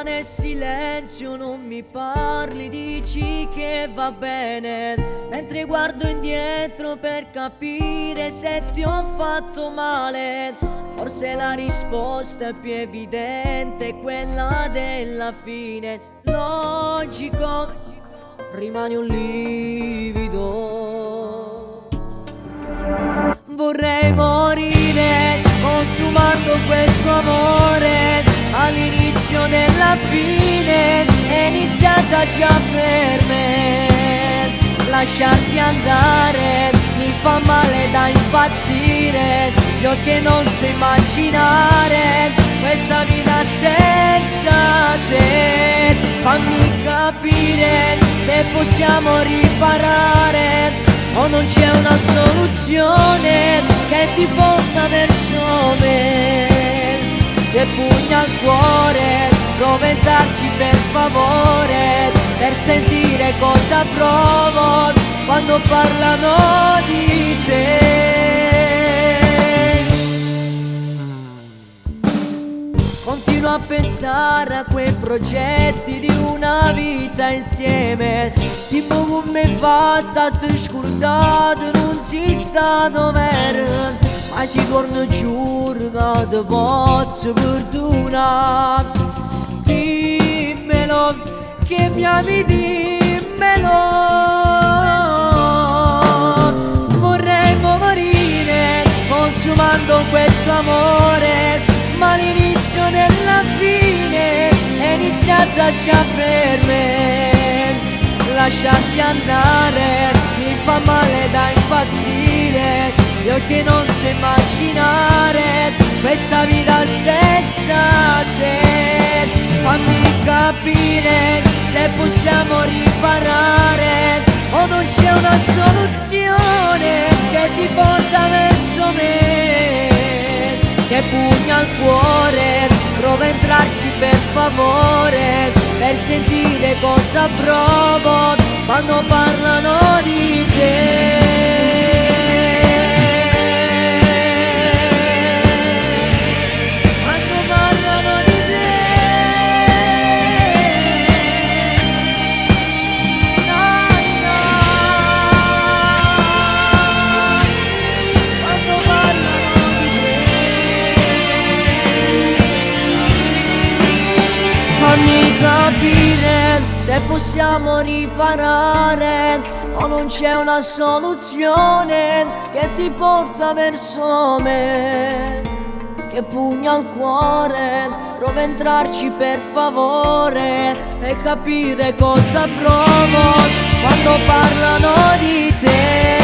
rimane silenzio, non mi parli, dici che va bene, mentre guardo indietro per capire se ti ho fatto male. Forse la risposta è più evidente, quella della fine. Logico, rimani un livido. Vorrei morire consumando questo amore. All'inizio della fine è iniziata già per me. Lasciarti andare mi fa male da impazzire. Io che non so immaginare questa vita senza te. Fammi capire se possiamo riparare o non c'è una soluzione che ti porta verso me. Che pugna al cuore, prova a entrarci per favore, per sentire cosa provo quando parlano di te. Continuo a pensare a quei progetti di una vita insieme, tipo come fatta a te scordare, non si sta dov'era, ma si torna giù che ti posso perdonare. Dimmelo, che mi ami, dimmelo. Vorrei morire consumando questo amore, ma l'inizio della fine è iniziata già per me. Lasciarti andare mi fa male da impazzire. Io che non so immaginare questa vita senza te. Fammi capire se possiamo riparare o non c'è una soluzione che ti porta verso me. Che pugna al cuore, prova a entrarci per favore, per sentire cosa provo quando parlano di te. Fammi capire se possiamo riparare o non c'è una soluzione che ti porta verso me. Che pugna al cuore, prova a entrarci per favore e capire cosa provo quando parlano di te.